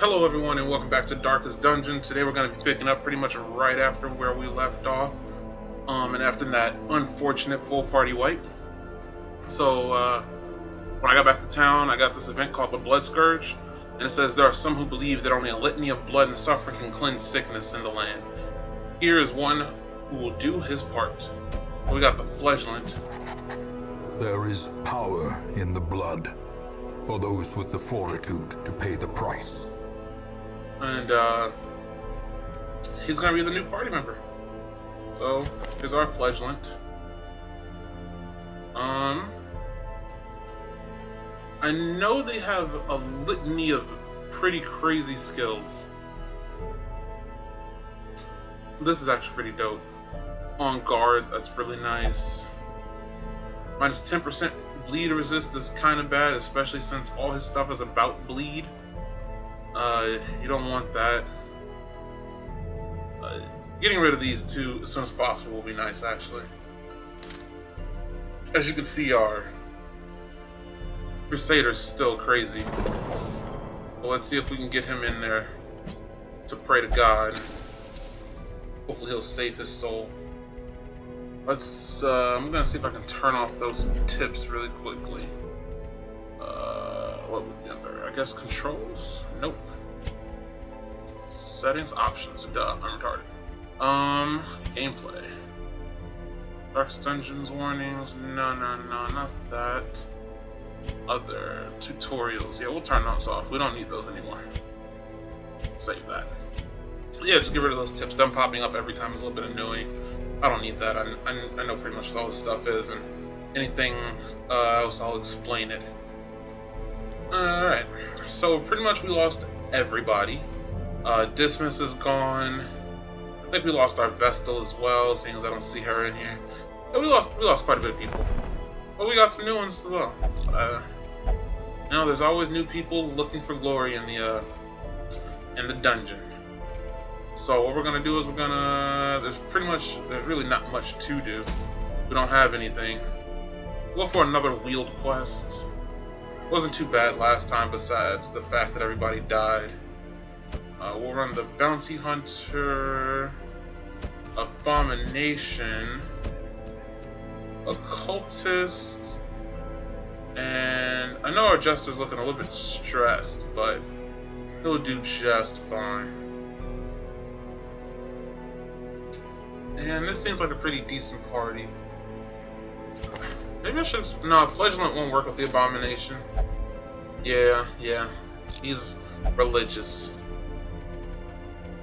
Hello everyone and welcome back to Darkest Dungeon. Today we're going to be picking up pretty much right after where we left off. And after that unfortunate full party wipe. So when I got back to town, I got this event called the Blood Scourge. And it says there are some who believe that only a litany of blood and suffering can cleanse sickness in the land. Here is one who will do his part. We got the Fledgling. There is power in the blood for those with the fortitude to pay the price. And he's gonna be the new party member. So here's our Fledgling. I know they have a litany of pretty crazy skills. This is actually pretty dope. On guard, that's really nice. Minus 10% bleed resist is kind of bad, especially since all his stuff is about bleed. You don't want that. Getting rid of these two as soon as possible will be nice, actually. As you can see, our Crusader's still crazy. So let's see if we can get him in there to pray to God. Hopefully he'll save his soul. Let's, I'm gonna see if I can turn off those tips really quickly. What would be under? I guess controls? Nope. Settings, options, duh, I'm retarded. Gameplay. Darkest Dungeons warnings, no, not that. Other tutorials, yeah, we'll turn those off. We don't need those anymore. Save that. Yeah, just get rid of those tips. Them popping up every time is a little bit annoying. I don't need that. I know pretty much what all this stuff is, and anything else, I'll explain it. Alright, so pretty much we lost everybody. Dismiss is gone. I think we lost our Vestal as well, seeing as I don't see her in here. Yeah, we lost quite a bit of people. But we got some new ones as well. You know, there's always new people looking for glory in the dungeon. So what we're gonna do is there's really not much to do. We don't have anything. We'll go for another wheeled quest. Wasn't too bad last time, besides the fact that everybody died. We'll run the Bounty Hunter, Abomination, Occultist, and I know our Jester's looking a little bit stressed, but he'll do just fine. And this seems like a pretty decent party. Maybe I should... No, Fledgling won't work with the Abomination. Yeah. He's religious.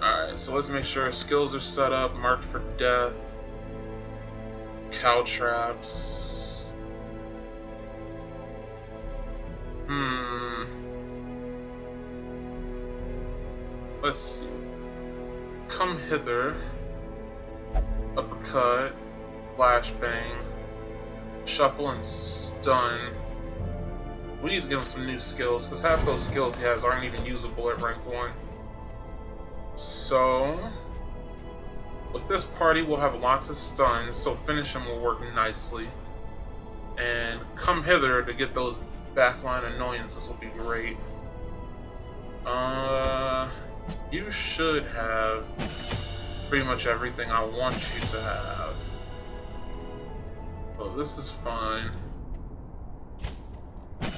Alright, so let's make sure skills are set up, marked for death. Cow traps. Let's see. Come hither. Uppercut, flashbang, shuffle, and stun. We need to give him some new skills, because half those skills he has aren't even usable at rank 1. So, with this party we'll have lots of stuns, so finish him will work nicely. And come hither to get those backline annoyances will be great. You should have pretty much everything I want you to have. So this is fine.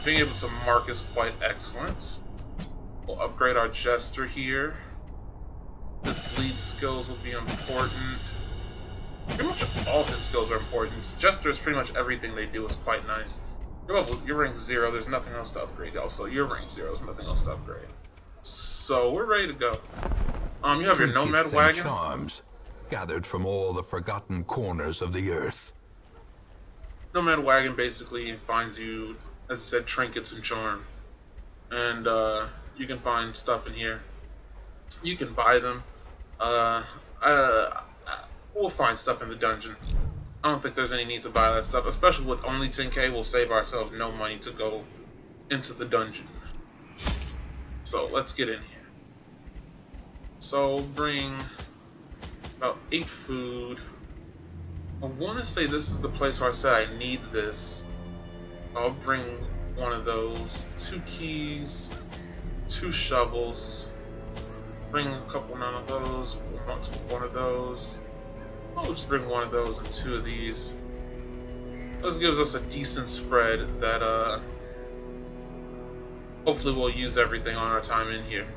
Being able to mark is quite excellent. We'll upgrade our Jester here. His bleed skills will be important. Pretty much all his skills are important. Jester is pretty much everything they do is quite nice. You're rank 0, there's nothing else to upgrade. Also, you're rank 0, there's nothing else to upgrade. So we're ready to go. You have your Nomad Wagon. Charms gathered from all the forgotten corners of the earth. Nomad Wagon basically finds you, as I said, trinkets and charm. And you can find stuff in here. You can buy them. We'll find stuff in the dungeon. I don't think there's any need to buy that stuff, especially with only 10k. We'll save ourselves no money to go into the dungeon. So let's get in here. So bring about 8 food. I want to say this is the place where I said I need this. I'll bring one of those. 2 keys, 2 shovels, Bring a couple none of those, one of those. I'll just bring one of those and two of these. This gives us a decent spread that hopefully we'll use everything on our time in here.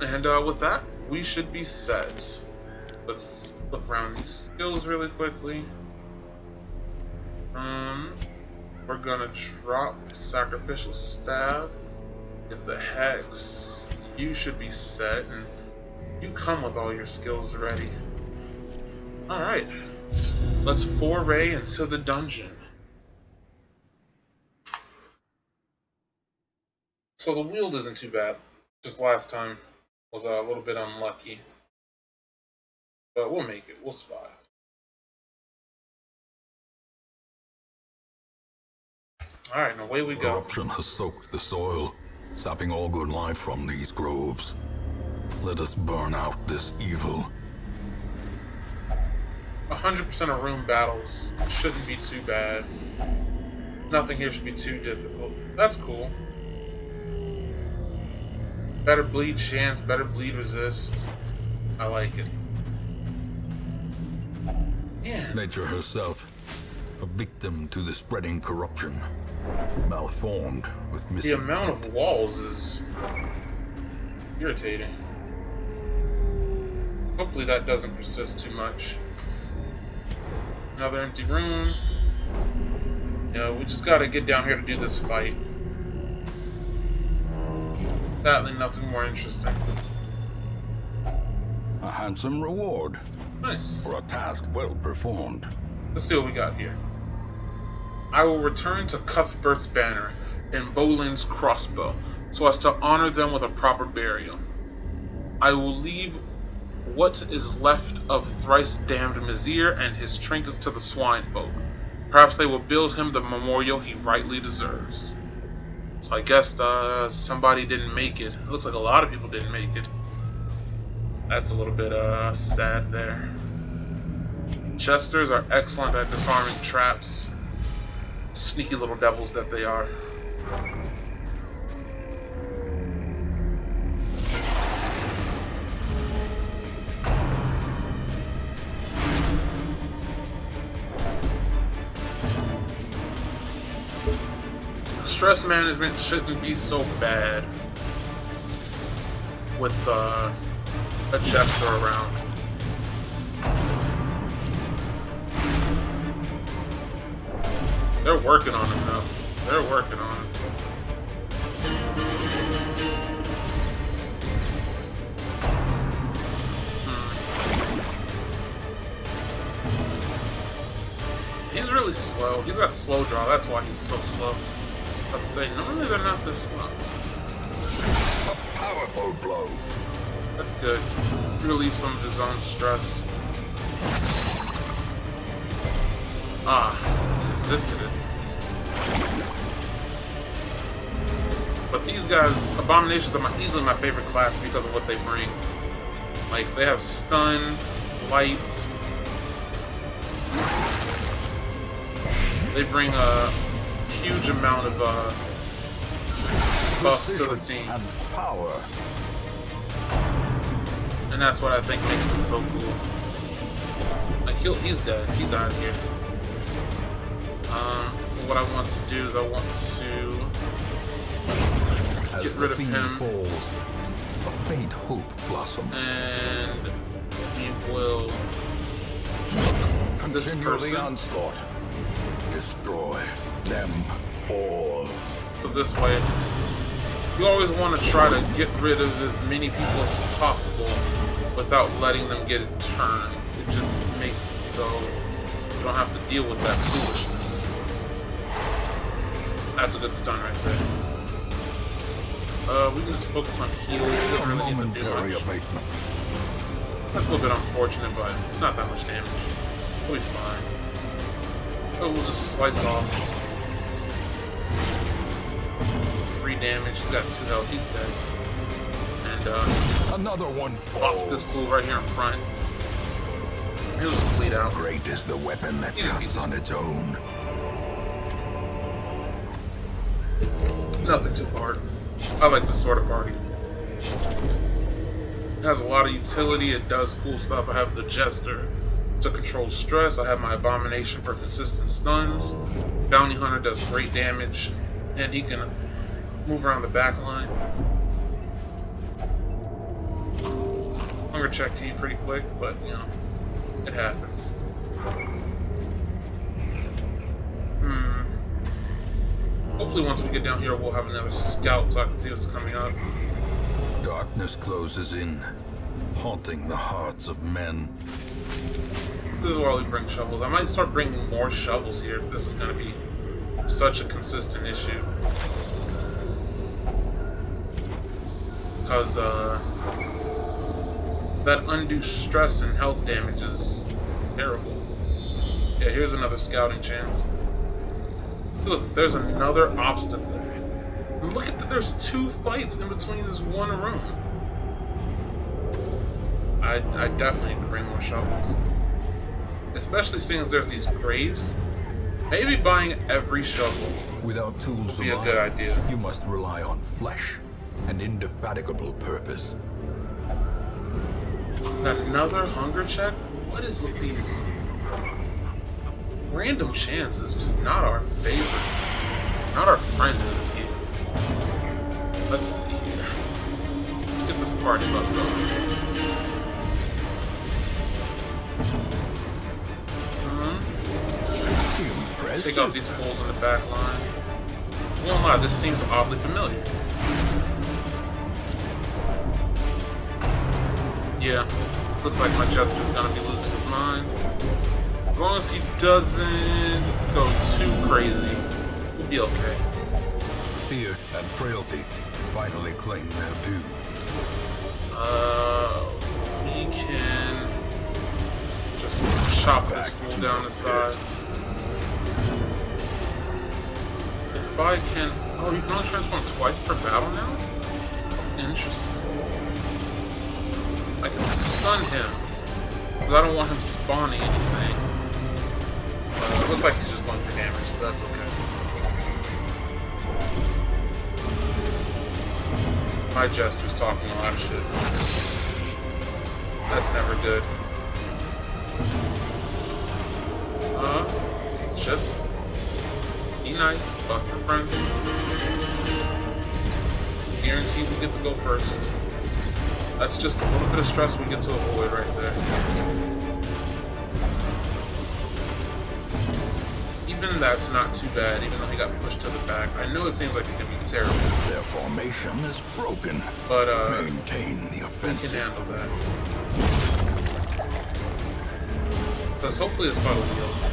And with that, we should be set. Let's look around these skills really quickly. We're gonna drop Sacrificial Staff, get the Hex. You should be set, and you come with all your skills ready. Alright, let's foray into the dungeon. So the wield isn't too bad, just last time was a little bit unlucky. But we'll make it, we'll survive. Alright, and away we go. Corruption has soaked the soil, sapping all good life from these groves. Let us burn out this evil. 100% of room battles shouldn't be too bad. Nothing here should be too difficult. That's cool. Better bleed chance, better bleed resist. I like it. Yeah. Nature herself, a victim to the spreading corruption, malformed with The misintent. amount of walls is irritating. Hopefully that doesn't persist too much. Another empty room. We just gotta get down here to do this fight. Sadly, nothing more interesting. A handsome reward Nice. for a task well performed. Let's see what we got here. I will return to Cuthbert's banner and Bolin's crossbow, so as to honor them with a proper burial. I will leave what is left of thrice-damned Mizir and his trinkets to the swine folk. Perhaps they will build him the memorial he rightly deserves. So I guess somebody didn't make it. It looks like a lot of people didn't make it. That's a little bit sad there. Chesters are excellent at disarming traps. Sneaky little devils that they are. Stress management shouldn't be so bad with a Chester around. They're working on him though. They're working on him. He's really slow. He's got slow draw. That's why he's so slow. Let's say normally they're not this slow. A powerful blow. That's good. Relieve some of his own stress. Resisted it. But these guys, Abominations are easily my favorite class because of what they bring. Like, they have stun, light. They bring a huge amount of buffs to the team. And power. And that's what I think makes him so cool. Like, he's dead. He's out of here. What I want to do is I want to get rid of him. Falls, a faint hope blossoms. And we will Continue the onslaught. Destroy them all. So this way, you always want to try to get rid of as many people as possible without letting them get turns. It just makes it so you don't have to deal with that foolishness. That's a good stun right there. We can just focus on healing. We don't really need to do Momentary much. abatement. That's a little bit unfortunate, but it's not that much damage. We'll be fine. So we'll just slice off. 3 damage. He's got 2 health. He's dead. And Another one pop falls. this fool right here in front. He'll just bleed out. Great is the weapon that Easy cuts peasy. on its own. Nothing too hard. I like this sort of party. It has a lot of utility. It does cool stuff. I have the Jester to control stress. I have my Abomination for consistent stuns. Bounty Hunter does great damage, and he can move around the back line. Hunger check came pretty quick, but you know, it happens. Hopefully once we get down here we'll have another scout so I can see what's coming up. Darkness closes in, haunting the hearts of men. This is why we bring shovels. I might start bringing more shovels here if this is going to be such a consistent issue. Because, that undue stress and health damage is terrible. Yeah, here's another scouting chance. So look, there's another obstacle. And look at that, there's 2 fights in between this one room. I definitely need to bring more shovels. Especially seeing as there's these graves. Maybe buying every shovel Without tools would be a alive, good idea. you must rely on flesh and indefatigable purpose. Another hunger check? What is with these random chances? Just not our favorite. Not our friend in this game. Let's see here. Let's get this party buff going. Take out these fools in the back line. I won't lie, this seems oddly familiar. Yeah, looks like my Jester's gonna be losing his mind. As long as he doesn't go too crazy, we'll be okay. Fear and frailty finally claim their due. We can just chop this fool down to size. If I can... Oh, you can only transform twice per battle now? Interesting. I can stun him, because I don't want him spawning anything. It looks like he's just going for damage, so that's okay. My Jester's talking a lot of shit. That's never good. Just be nice, fuck your friends. Guaranteed we get to go first. That's just a little bit of stress we get to avoid right there. Even that's not too bad, even though he got pushed to the back. I know it seems like it can be terrible. Their formation is broken. But, maintain the offensive. We can handle that. Because hopefully this fight will be over.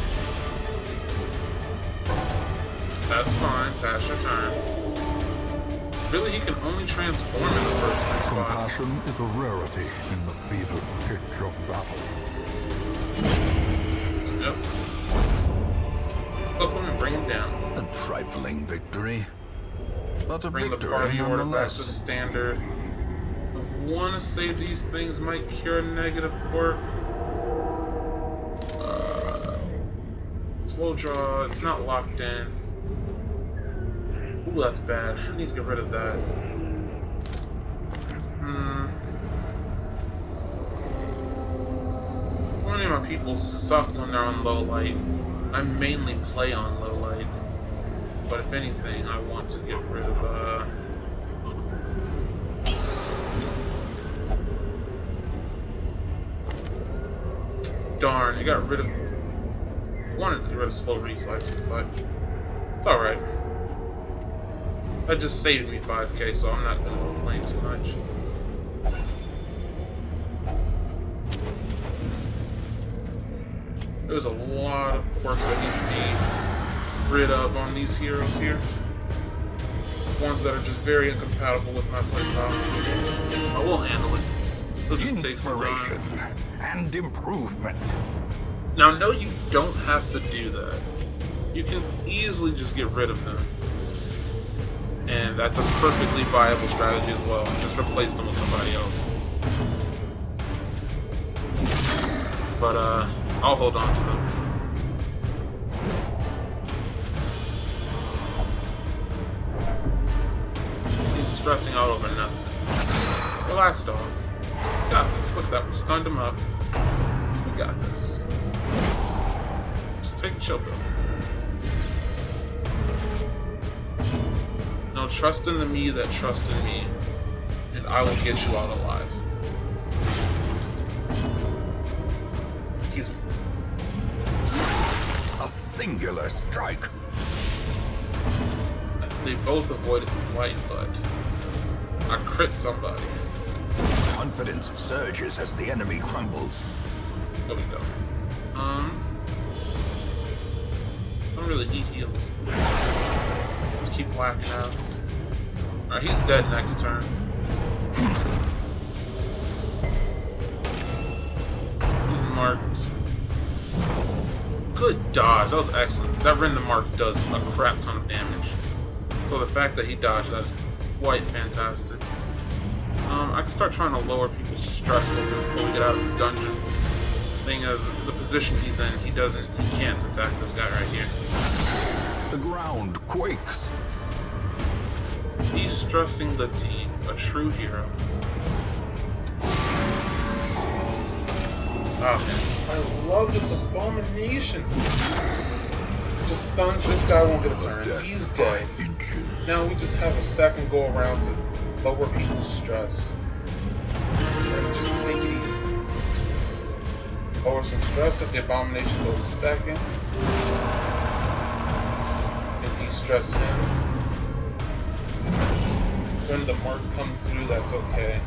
That's fine, pass your turn. Really, he can only transform in the first 3 spots. Compassion is a rarity in the fevered pitch of battle. Yep. Hook him and bring him down. A trifling victory, but a Bring the victory party order back to nonetheless. standard. I want to say these things might cure negative quirk. Slow draw, it's not locked in. Ooh, that's bad. I need to get rid of that. How many of my people suck when they're on low light? I mainly play on low light. But if anything, I want to get rid of, Darn, I got rid of... I wanted to get rid of slow reflexes, but it's alright. That just saved me 5k, so I'm not going to complain too much. There's a lot of quirks I need to be rid of on these heroes here. Ones that are just very incompatible with my playstyle. I will handle it. It'll just take some time. Inspiration and improvement. Now, no, you don't have to do that. You can easily just get rid of them. And that's a perfectly viable strategy as well. Just replace them with somebody else. But, I'll hold on to them. He's stressing out over nothing. Relax, dog. We got this. Look at that. We stunned him up. We got this. Just take a chill pill. No, trust in the me that trusts in me. And I will get you out alive. Excuse me. A singular strike. They both avoided the white, but I crit somebody. Confidence surges as the enemy crumbles. There we go. Don't really need heals. Let's keep whacking out. Alright, he's dead next turn. He's marked. Good dodge, that was excellent. That random mark does a crap ton of damage. So the fact that he dodged that is quite fantastic. I can start trying to lower people's stress before we get out of this dungeon. Thing is, the position he's in, he can't attack this guy right here. The ground quakes. He's stressing the team, a true hero. Oh man, I love this abomination. Just stuns this guy, won't get a turn. He's dead. Now we just have a second go around to lower people's stress. Just take it easy. Lower some stress if the abomination goes second. And de-stress him. When the mark comes through, that's okay.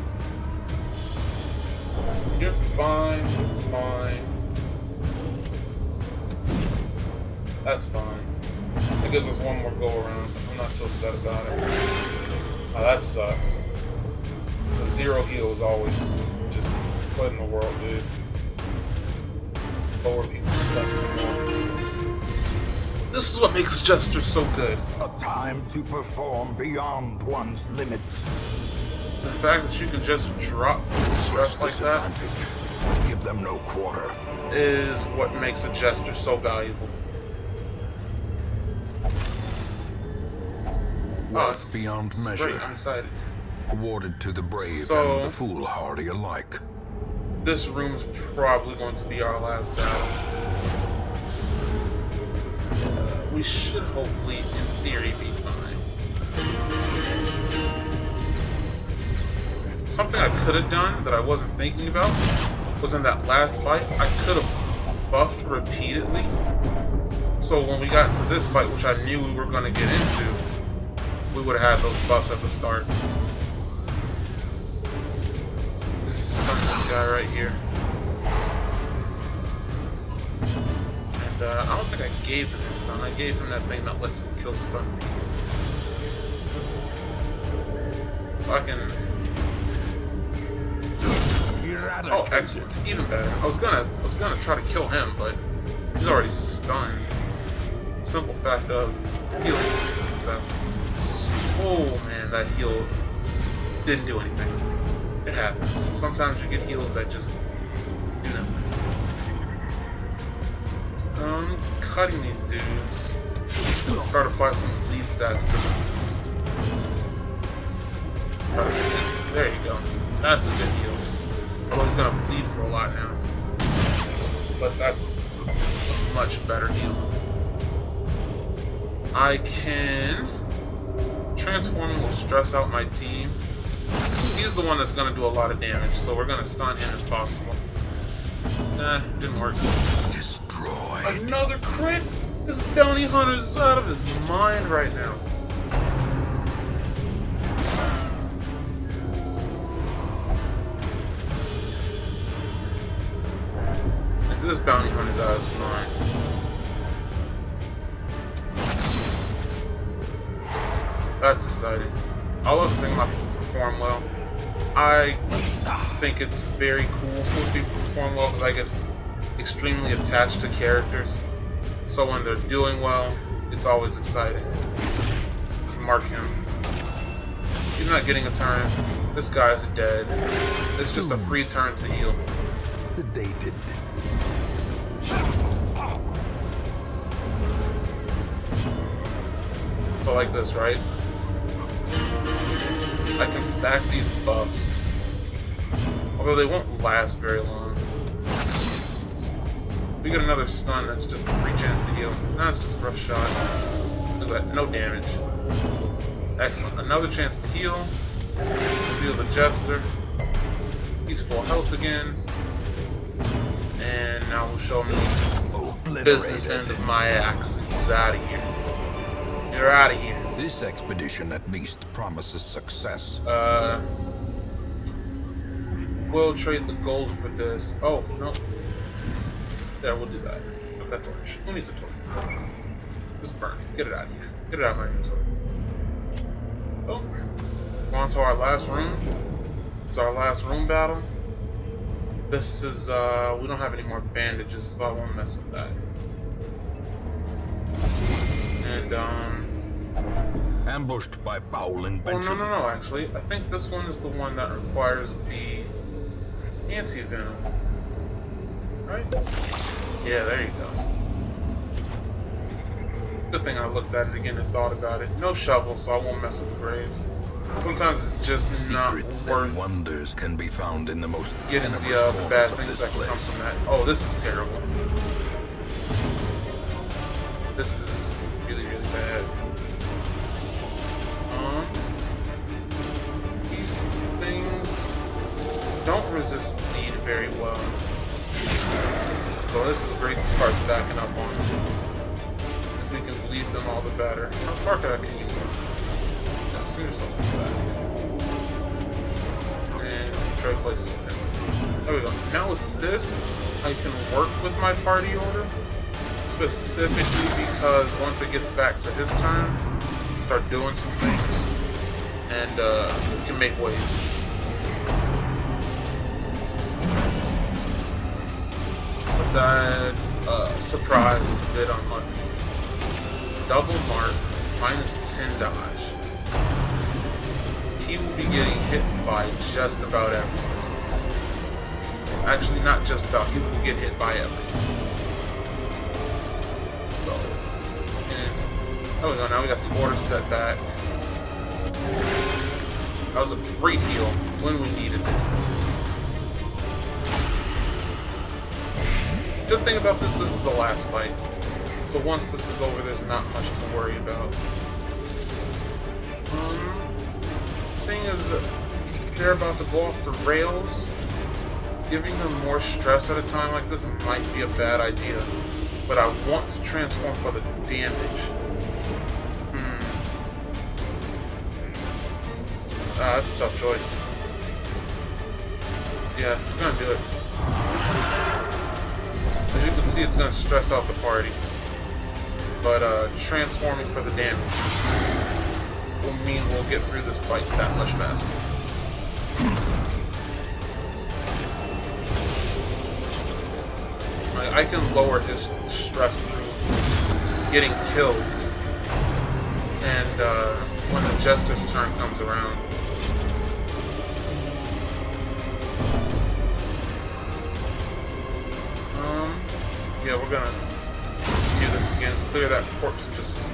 You're fine, you're fine. That's fine. It gives us one more go around. I'm not too upset about it. Oh, that sucks. The 0 heal is always just what in the world, dude. Lower people's stress some more. This is what makes Jester so good. A time to perform beyond one's limits. The fact that you can just drop stress like that Give them no quarter. is what makes a Jester so valuable. Wealth beyond measure. Great, I'm excited. Awarded to the brave So, and the foolhardy alike. This room's probably going to be our last battle. We should hopefully, in theory, be fine. Something I could have done that I wasn't thinking about was in that last fight, I could have buffed repeatedly. So when we got into this fight, which I knew we were going to get into, we would have had those buffs at the start. Just stun this guy right here. And I don't think I gave him his stun. I gave him that thing that lets him kill stun people. If I can... Oh, excellent. Even better. I was gonna try to kill him, but he's already stunned. Simple fact of healing. Oh man, that heal didn't do anything. It happens. Sometimes you get heals that just do nothing. Cutting these dudes. Let's start to apply some bleed stats to them. There you go. That's a good heal. Although he's gonna bleed for a lot now. But that's a much better heal. I can... Transforming will stress out my team. He's the one that's going to do a lot of damage, so we're going to stun him if possible. Nah, didn't work. Destroyed. Another crit? This bounty hunter's out of his mind right now. This bounty hunter's out of his mind. That's exciting. I love seeing my people perform well. I think it's very cool when people perform well because I get extremely attached to characters. So when they're doing well, it's always exciting to mark him. He's not getting a turn. This guy's dead. It's just a free turn to heal. Sedated. So like this, right? I can stack these buffs Although they won't last very long. We get another stun, that's just a free chance to heal. Nah, it's just a rough shot. Look at that, no damage. Excellent. Another chance to heal. Heal the Jester. He's full health again. And now we'll show him the business end of my axe. He's out of here. You're out of here. This expedition at least promises success. We'll trade the gold for this. Oh, no. There, we'll do that. Put that torch. Who needs a torch? Just burn it. Get it out of here. Get it out of my inventory. Oh. We're on to our last room. It's our last room battle. This is, we don't have any more bandages, so I won't mess with that. And, ambushed by foul oh, invention. no, actually. I think this one is the one that requires the anti-venom. Right? Yeah, there you go. Good thing I looked at it again and thought about it. No shovel, so I won't mess with the graves. Sometimes it's just not Secrets worth and wonders can be found in the most getting the bad things that can come from that. Oh, this is terrible. This is really, really bad. These things don't resist bleed very well. So this is great to start stacking up on. If we can bleed them all the better. How far can I kill you? No, send yourself to the back. And try to place it there. There we go. Now with this, I can work with my party order. Specifically because once it gets back to his turn, start doing some things. And we can make waves. But that surprise is a bit unlucky. Double mark, -10 dodge. He will be getting hit by just about everything. Actually, not just about, he will get hit by everything. So, and there we go, now we got the order set back. That was a great heal when we needed it. Good thing about this is the last fight. So once this is over, there's not much to worry about. Seeing as they're about to go off the rails, giving them more stress at a time like this might be a bad idea. But I want to transform for the damage. That's a tough choice. Yeah, I'm gonna do it. As you can see, it's gonna stress out the party. But transforming for the damage will mean we'll get through this fight that much faster. I can lower his stress through getting kills. And when the Jester's turn comes around, yeah, we're gonna do this again. Clear that corpse and just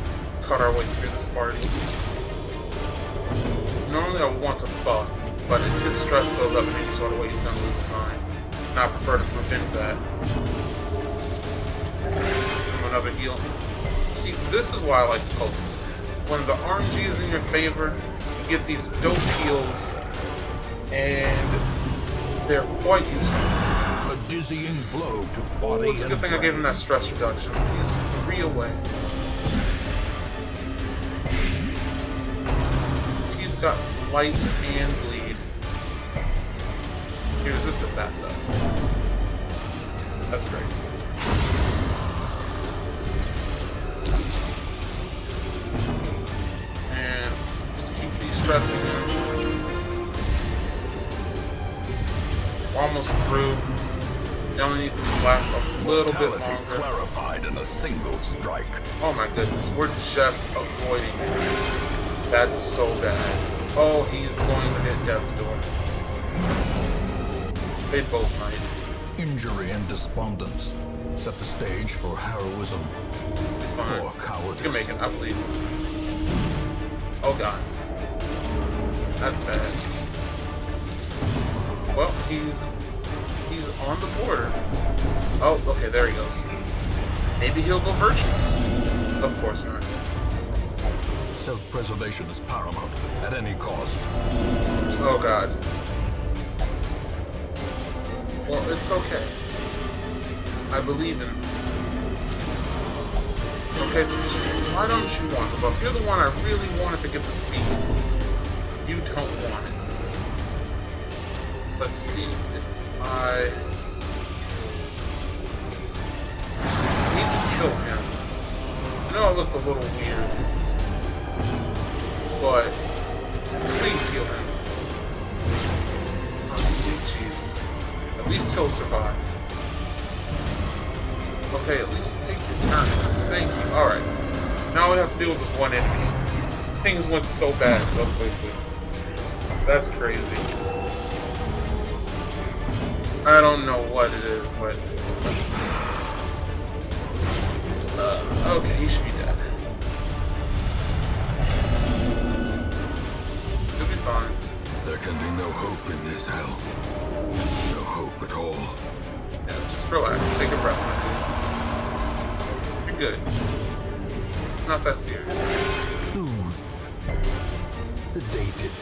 cut our way through this party. Normally I would want to buff, but if his stress goes up in any sort of way, he's gonna lose his mind. And I prefer to prevent that. Another heal. See, this is why I like cultists. When the RNG is in your favor, you get these dope heals, and they're quite useful. A dizzying blow to body. It's a good thing I gave him that stress reduction. He's 3 away. He's got light and bleed. He resisted that though. That's great. And just keep de-stressing him. We're almost through. You only need to last a little bit longer. Clarified in a single strike. Oh my goodness, we're just avoiding it. That's so bad. Oh, he's going to hit death's door. They both might. Injury and despondence set the stage for heroism He's fine. or cowardice. You can make it, I believe. Oh god. That's bad. Well, he's on the border. Oh, okay, there he goes. Maybe he'll go virtuous. Of course not. Self-preservation is paramount, at any cost. Oh god. Well, it's okay. I believe in him. Okay, just why don't you want the buff? You're the one I really wanted to get the speed. You don't want it. Let's see if I need to kill him. I know I looked a little weird, but please heal him. Oh, sweet Jesus. At least he'll survive. Okay, at least take your turn. Thank you. Alright. Now we have to deal with this one enemy. Things went so bad so quickly. That's crazy. I don't know what it is, but... okay, he should be dead. He'll be fine. There can be no hope in this hell. No hope at all. Yeah, just relax. Take a breath, my dude. You're good. It's not that serious. Soothed. Sedated.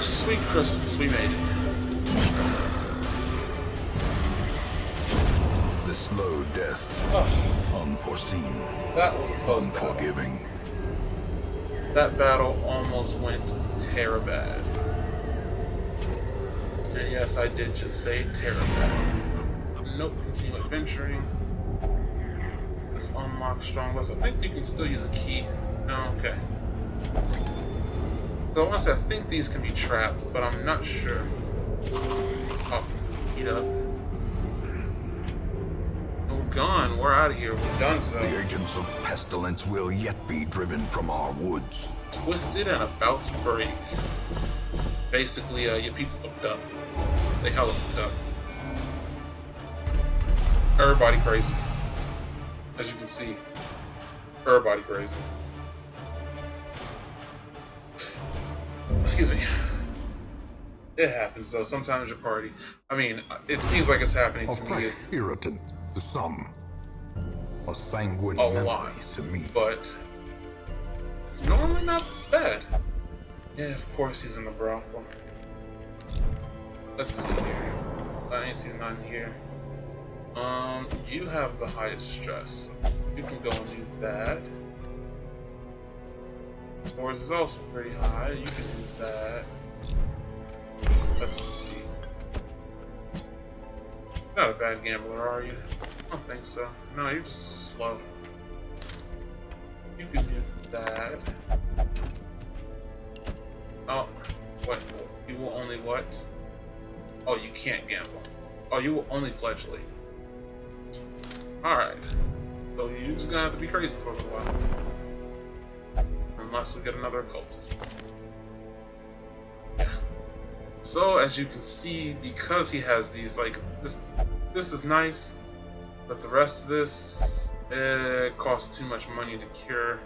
Sweet Christmas, we made it. The slow death. Oh, Unforeseen. that was a close battle. Unforgiving. That battle almost went terabad. And yes, I did just say terabad. Nope, continue adventuring. This unlocks strong levels. I think you can still use a key. No, okay. So honestly, I think these can be trapped, but I'm not sure. Oh, heat up. Oh, gone. We're out of here. We're done, so. The agents of pestilence will yet be driven from our woods. Twisted and about to break. Basically, your people fucked up. They hella fucked up. Everybody crazy. As you can see. Everybody crazy. Excuse me. It happens though. Sometimes your party. I mean, it seems like it's happening A to me fresh irritant to some. A sanguine a memory lot, to me. but it's normally not this bad. Yeah, of course he's in the brothel. Let's see here. Nancy's not here. You have the highest stress. You can go and do that. Yours is also pretty high. You can do that. Let's see. Not a bad gambler, are you? I don't think so. No, you're just slow. You can do that. Oh, what? You will only what? Oh, you can't gamble. Oh, you will only pledge league. Alright. So you're just gonna have to be crazy for a little while. Unless we get another occultist. Yeah. So as you can see, because he has these, like, this is nice, but the rest of this, it costs too much money to cure.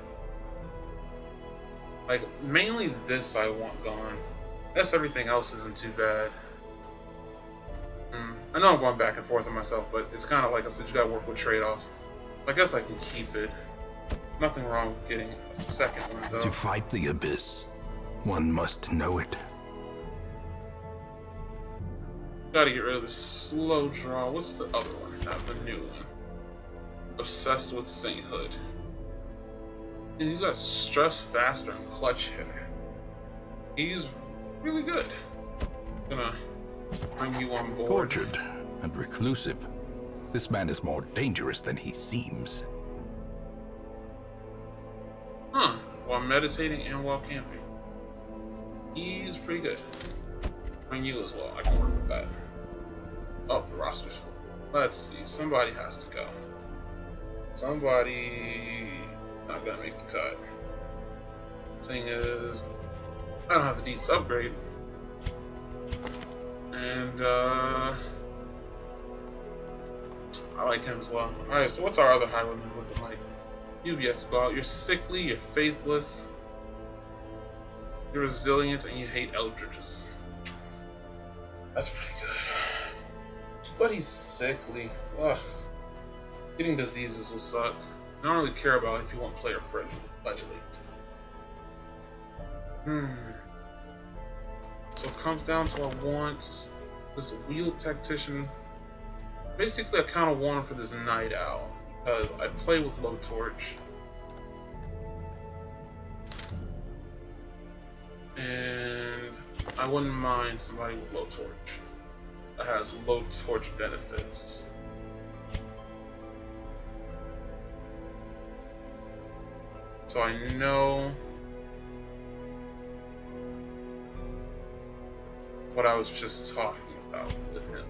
Like, mainly this I want gone. I guess everything else isn't too bad. I know I'm going back and forth on myself, but it's kind of like I said, you gotta work with trade-offs. I guess I can keep it. Nothing wrong with getting a second one, though. To fight the abyss, one must know it. Gotta get rid of this slow draw. What's the other one? The new one. Obsessed with Sainthood. And he's got Stress Faster and Clutch Hitter. He's really good. Gonna bring you on board. Tortured and reclusive, this man is more dangerous than he seems. Huh. While meditating and while camping. He's pretty good. Bring you as well. I can work with that. Oh, the roster's full. Let's see. Somebody has to go. Somebody not gonna make the cut. Thing is, I don't have the deeds to upgrade. And I like him as well. Alright, so what's our other highwayman looking like? You've yet to go out. You're sickly, you're faithless. You're resilient and you hate Eldritches. That's pretty good. But he's sickly. Ugh. Getting diseases will suck. I don't really care about if you want player fledulate. So it comes down to I want this wheel tactician. Basically, I kind of want him for this night owl because I play with low torch, and I wouldn't mind somebody with low torch that has low torch benefits. So I know what I was just talking about with him.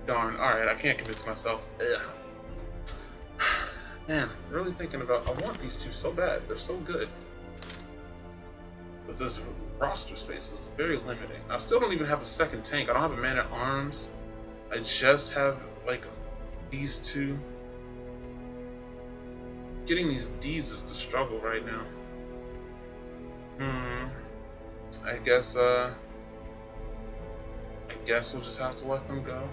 Darn, alright, I can't convince myself. Ugh. Man, I'm really thinking about, I want these two so bad, they're so good. But this roster space is very limiting. I still don't even have a second tank, I don't have a man at arms. I just have, like, these two. Getting these Ds is the struggle right now. I guess we'll just have to let them go.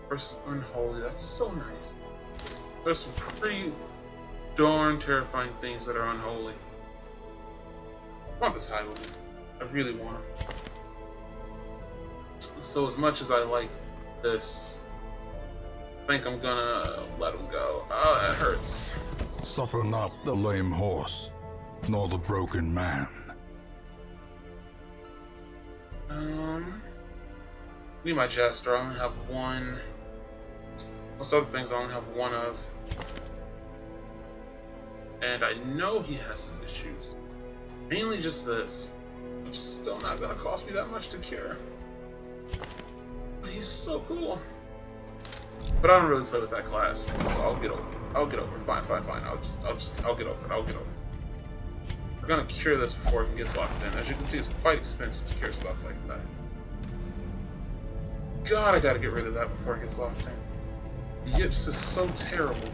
Versus Unholy, that's so nice. There's some pretty darn terrifying things that are unholy. I want this Highwayman. I really want it. So as much as I like this, I think I'm gonna let him go. Oh, that hurts. Suffer not the lame horse, nor the broken man. Need my Jester. I only have one. Most other things I only have one of. And I know he has his issues. Mainly just this. Which is still not gonna cost me that much to cure. But he's so cool. But I don't really play with that class, so I'll get over it. I'll get over it. Fine. I'll get over it. We're gonna cure this before it gets locked in. As you can see, it's quite expensive to cure stuff like that. God, I gotta get rid of that before it gets locked in. The Yips is so terrible.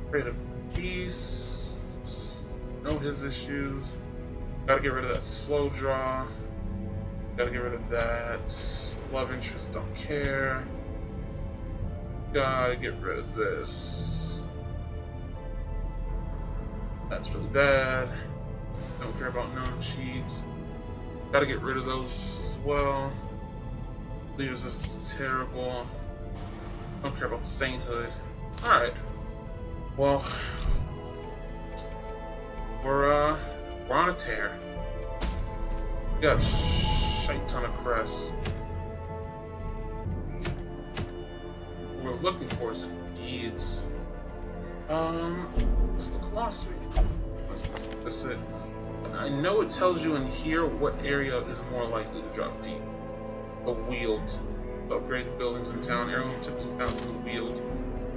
Afraid of Beast. Know his issues. Gotta get rid of that slow draw. Gotta get rid of that. Love interest, don't care. Gotta get rid of this. That's really bad. Don't care about non-cheats. Gotta get rid of those as well. Lead resistance is terrible. Don't care about the sainthood. Alright. Well, we're on a tear. We got a shite ton of crests. What we're looking for is deeds. It's the Colossus. That's it. I know it tells you in here what area is more likely to drop deep. The Weald. The upgraded buildings in town. Everyone typically found in the Weald.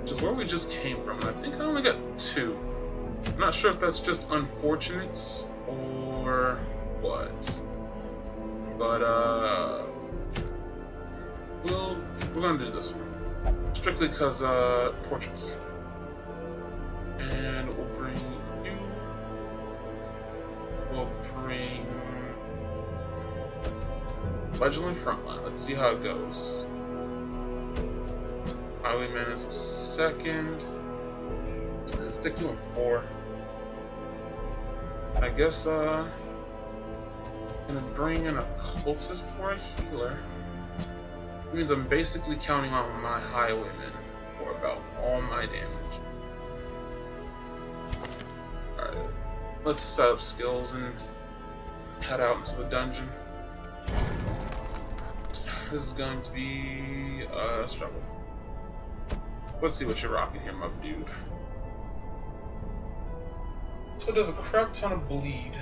Which is where we just came from. And I think I only got 2. I'm not sure if that's just unfortunate or what. But we're gonna do this one. Strictly because portraits. And we'll bring you. We'll bring Fledgling Frontline. Let's see how it goes. Highwayman is a second. Let's stick you in 4. I guess I'm gonna bring in a cultist or a healer. It means I'm basically counting on my Highwayman for about all my damage. Alright. Let's set up skills and head out into the dungeon. This is going to be a struggle. Let's see what you're rocking here, my dude. So it does a crap ton of bleed.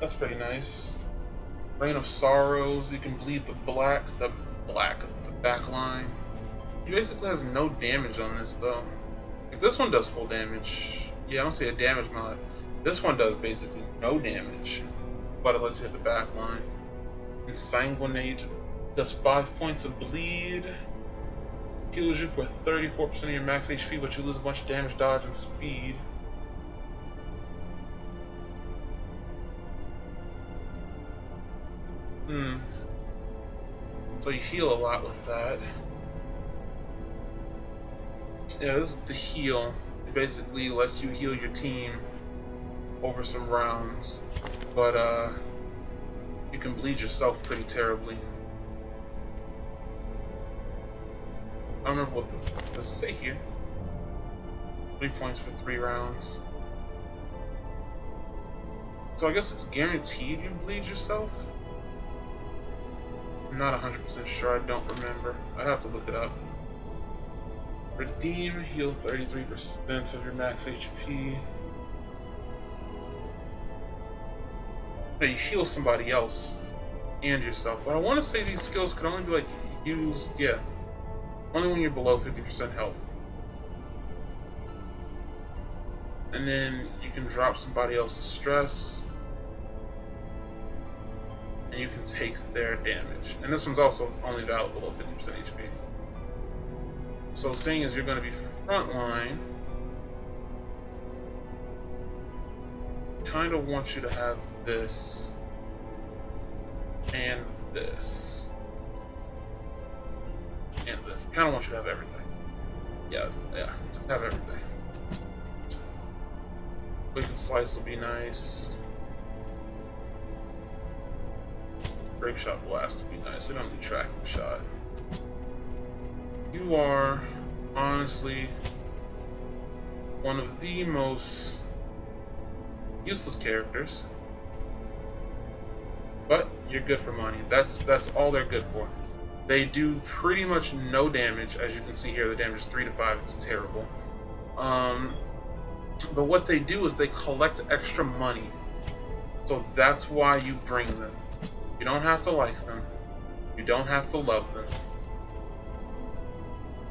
That's pretty nice. Rain of Sorrows, you can bleed the back line. He basically has no damage on this though. If this one does full damage, yeah, I don't see a damage mod. This one does basically no damage, but it lets you hit the back line. Ensanguinate does 5 points of bleed. Heals you for 34% of your max HP, but you lose a bunch of damage, dodge, and speed. So you heal a lot with that. Yeah, this is the heal. It basically lets you heal your team over some rounds, but you can bleed yourself pretty terribly. I don't remember what does it say here. 3 points for 3 rounds. So I guess it's guaranteed you bleed yourself? I'm not 100% sure, I don't remember. I'd have to look it up. Redeem, heal 33% of your max HP. Yeah, you heal somebody else and yourself. But I want to say these skills could only be like used, yeah, only when you're below 50% health. And then you can drop somebody else's stress, and you can take their damage. And this one's also only valid below 50% HP. So seeing as you're going to be frontline, kind of want you to have this and this and this. Kind of want you to have everything. Yeah, just have everything. Quick and slice will be nice. Grape shot blast would be nice. We don't need tracking shot. You are honestly one of the most useless characters, but you're good for money. That's all they're good for. They do pretty much no damage, as you can see here. The damage is 3 to 5. It's terrible. But what they do is they collect extra money, so that's why you bring them. You don't have to like them. You don't have to love them.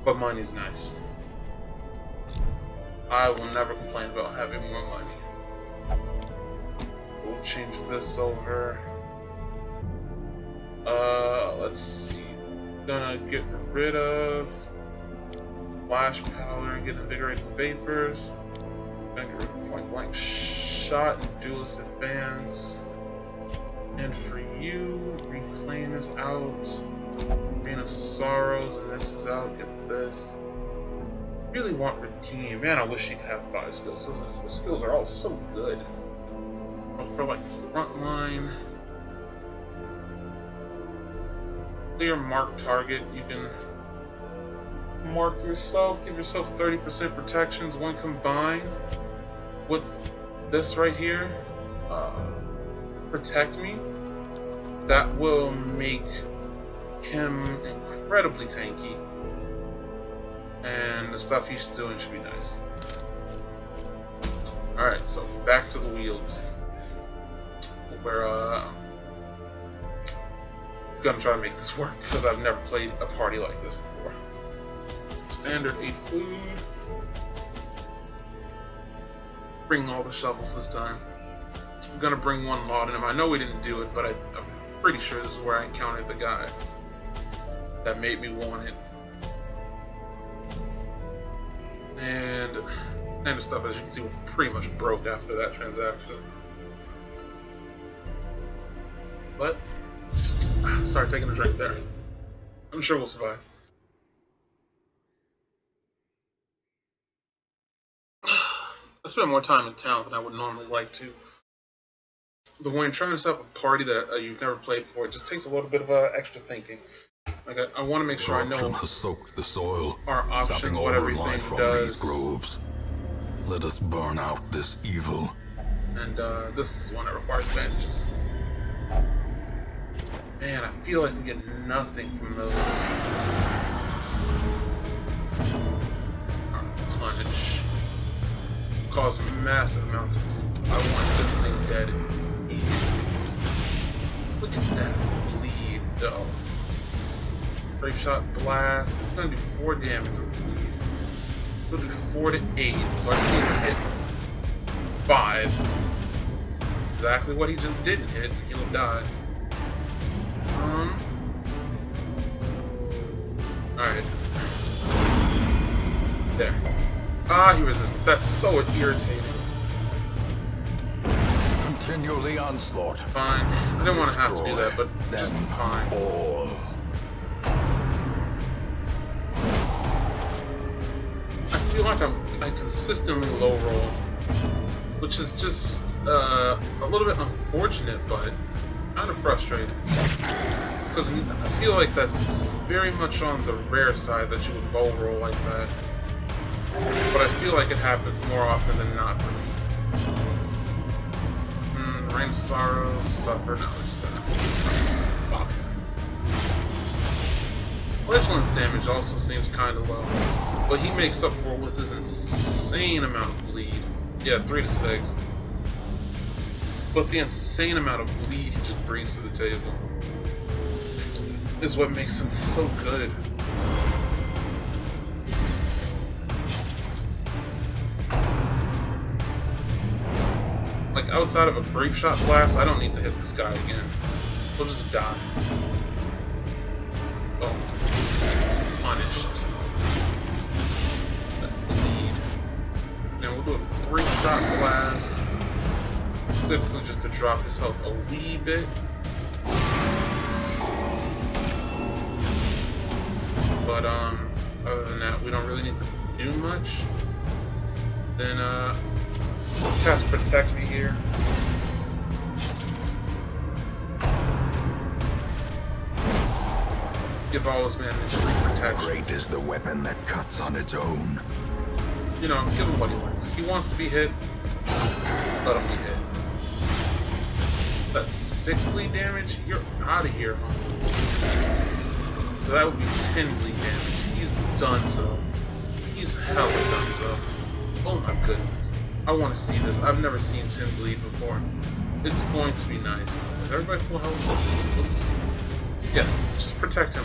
But money's nice. I will never complain about having more money. We'll change this over. Let's see. Gonna get rid of flash powder and get invigorating vapors. Gonna get rid of point blank shot and duelist advance. And for you, reclaim is out. Reign of Sorrows, and this is out. Get this. Really want Redeem. Man, I wish you could have 5 skills. Those skills are all so good. For like frontline, clear mark target. You can mark yourself. Give yourself 30% protections when combined with this right here. Protect me. That will make him incredibly tanky, and the stuff he's doing should be nice. Alright, so back to the wield, where I'm gonna try to make this work because I've never played a party like this before. Standard 8 food. Bring all the shovels this time. I'm gonna bring one laudanum. I know we didn't do it, but I'm pretty sure this is where I encountered the guy that made me want it. And the stuff, as you can see, was pretty much broke after that transaction. But sorry, taking a drink there. I'm sure we'll survive. I spent more time in town than I would normally like to. But when you're trying to set up a party that you've never played before, it just takes a little bit of extra thinking. Like I want to make sure I know has soaked the soil, our options, what everything does. These groves. Let us burn out this evil. And this is one that requires bandages. Man, I feel like we get nothing from those. Our punish cause massive amounts of bleed. I want this thing dead immediately. Look at that bleed, though. Grape shot blast. It's gonna do 4 damage with bleed. It'll do 4 to 8, so I can't even hit 5. Exactly what he just didn't hit. He'll die. Alright. There. Ah, he resisted. That's so irritating. Continue the onslaught. Fine. I didn't want to have to do that, but just fine. All. I feel like I consistently low roll, which is just a little bit unfortunate, but kind of frustrating. Because I feel like that's very much on the rare side that you would low roll like that. But I feel like it happens more often than not for me. Rain of Sorrows, Suffer, no, it's that. Fuck. Fledgling's damage also seems kind of low, but he makes up for it with his insane amount of bleed. Yeah, 3 to 6. But the insane amount of bleed he just brings to the table is what makes him so good. Like, outside of a Grape Shot Blast, I don't need to hit this guy again. He'll just die. Oh. Punished. That bleed. Now we'll do a Grape Shot Blast. Specifically just to drop his health a wee bit. But, other than that, we don't really need to do much. Then, cast Protect Me here. Give all his man free protection. Great is the weapon that cuts on its own. You know, give him what he wants. He wants to be hit, let him be hit. That's 6 bleed damage? You're out of here, homie. So that would be 10 bleed damage. He's done so. He's hella done so. Oh my goodness. I want to see this. I've never seen 10 bleed before. It's going to be nice. Is everybody full health? Oops. Yeah, just protect him.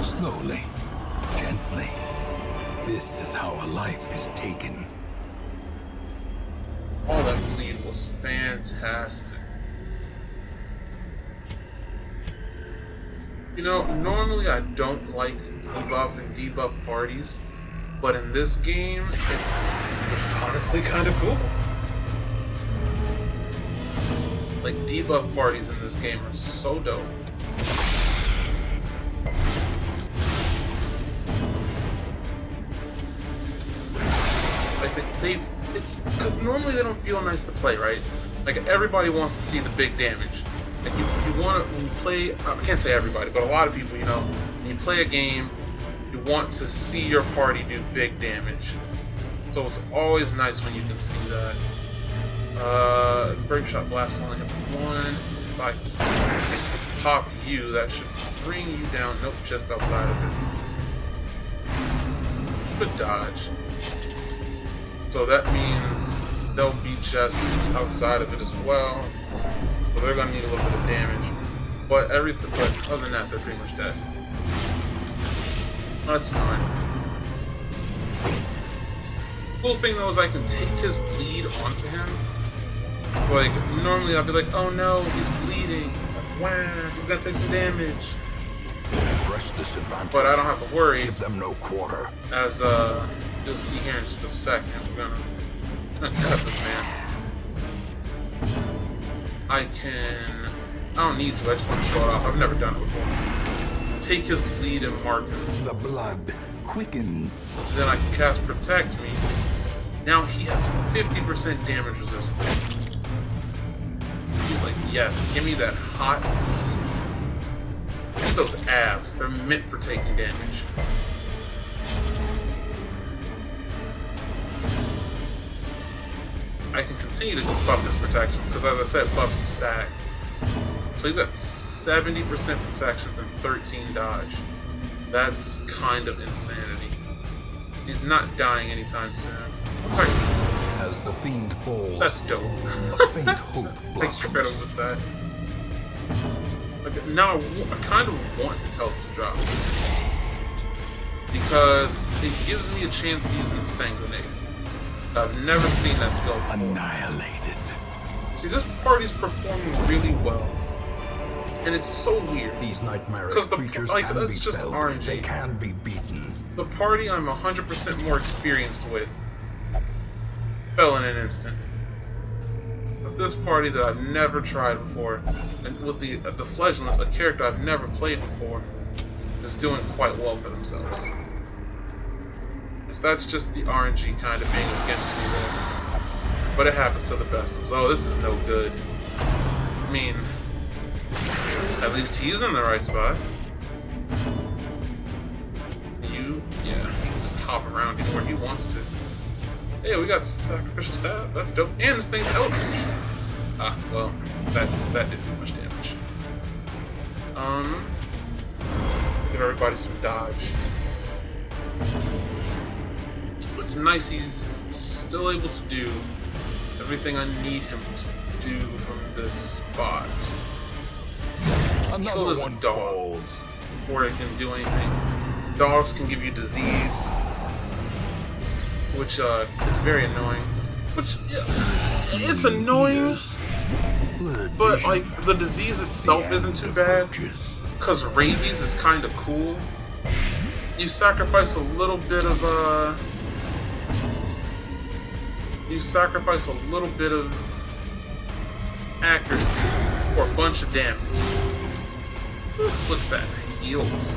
Slowly, gently. This is how a life is taken. All that bleed was fantastic. You know, normally I don't like buff and debuff parties, but in this game, it's honestly kind of cool. Like, debuff parties in this game are so dope. Like, it's because normally they don't feel nice to play, right? Like, everybody wants to see the big damage. Like, you want to, when you play, I can't say everybody, but a lot of people, you know, when you play a game, you want to see your party do big damage. So it's always nice when you can see that. Grape Shot Blast only hit 1. If I pop you, that should bring you down. Nope, just outside of it. Good dodge. So that means they'll be just outside of it as well. So they're gonna need a little bit of damage. But other than that, they're pretty much dead. That's fine. Cool thing though is I can take his bleed onto him. Like, normally I'll be like, oh no, he's bleeding. Wow, he's gonna take some damage. Press disadvantage. But I don't have to worry. Give them no quarter. As you'll see here in just a second, we're gonna cut this man. I don't need to, I just want to show it off. I've never done it before. Take his bleed and mark him. The blood quickens. Then I can cast Protect Me. Now he has 50% damage resistance. He's like, yes, give me that hot bleed. Look at those abs. They're meant for taking damage. I can continue to buff his protections because, as I said, buffs stack. So he's at 70% protections and 13 dodge. That's kind of insanity. He's not dying anytime soon. Right. As the fiend falls, that's dope. a faint hope Thanks for blossoms. with that. Okay, now I kind of want his health to drop because it gives me a chance to use Insane Grenade. I've never seen that skill before. Annihilated. See, this party's performing really well. And it's so weird. These nightmarish 'Cause creatures like, can be that's just felled. RNG. They can be beaten. The party I'm 100% more experienced with fell in an instant. But this party that I've never tried before, and with the Fledglings, a character I've never played before, is doing quite well for themselves. If that's just the RNG kind of being against me there. But it happens to the best of us. Oh, this is no good. I mean, at least he's in the right spot. Yeah, he can just hop around anywhere he wants to. Hey, we got sacrificial staff. That's dope. And this thing's eldritch. Ah, well, that didn't do much damage. Give everybody some dodge. It's nice he's still able to do everything I need him to do from this spot. Another Kill his one dog falls. before it can do anything. Dogs can give you disease, which is very annoying. Which, yeah, it's annoying, but like the disease itself isn't too bad, because rabies is kind of cool. You sacrifice a little bit of accuracy for a bunch of damage. Look at that, heals.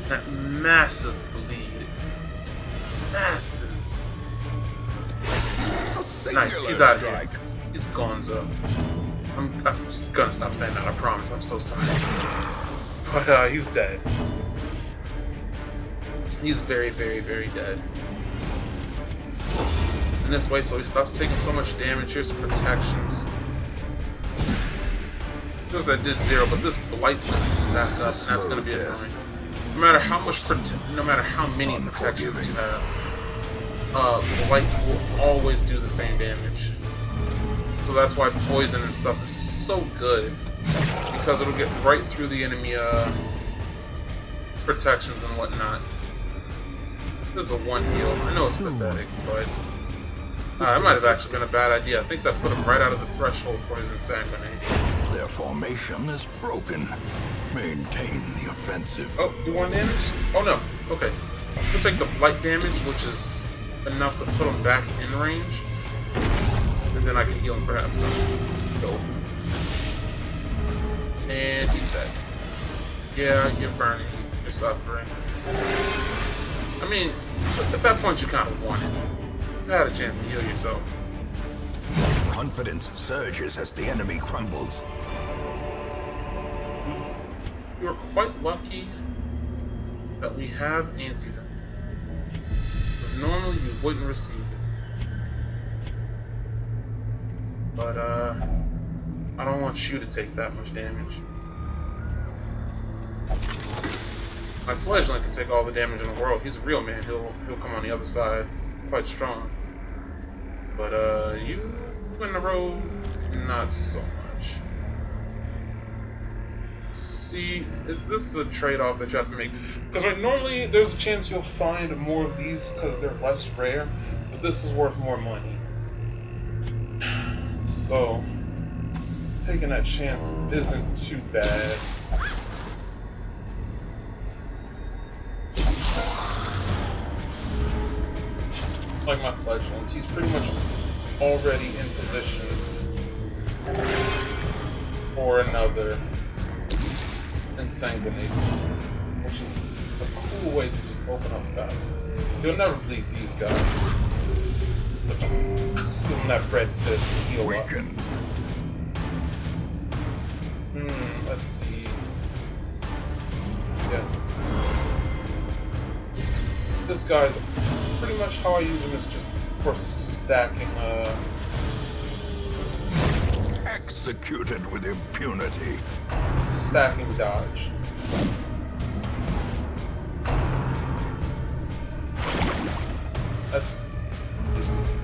That massive bleed. Massive. Nice, he's out of here. He's gonzo. I'm just gonna stop saying that, I promise. I'm so sorry. But he's dead. He's very, very, very dead. In this way, so he stops taking so much damage. Here's some protections. Because that did 0, but this blight's gonna stack up, and that's gonna be annoying. No matter how many protections you have, blight will always do the same damage. So that's why poison and stuff is so good, because it'll get right through the enemy protections and whatnot. This is a 1 heal. I know it's pathetic, but that might have actually been a bad idea. I think that put him right out of the threshold for his insanguinate. Their formation is broken. Maintain the offensive. Oh, do 1 damage? Oh no. Okay. We'll take the blight damage, which is enough to put him back in range. And then I can heal him perhaps. Go. And he's dead. Yeah, you're burning. You're suffering. I mean, at that point you kind of won it. You had a chance to heal yourself. Confidence surges as the enemy crumbles. You're quite lucky that we have antidote. Because normally you wouldn't receive it. But I don't want you to take that much damage. My Fledgling can take all the damage in the world. He's a real man. He'll come on the other side quite strong. But you in the road, not so much. See, this is a trade-off that you have to make. Because like, normally there's a chance you'll find more of these because they're less rare, but this is worth more money. So, taking that chance isn't too bad. Like my Fledglings, he's pretty much already in position for another Insanguinates, which is a cool way to just open up battle. You'll never bleed these guys, but just give them that red fist and heal up. Let's see. Yeah. This guy's pretty much how I use him is just for stacking, Executed with impunity. Stacking dodge.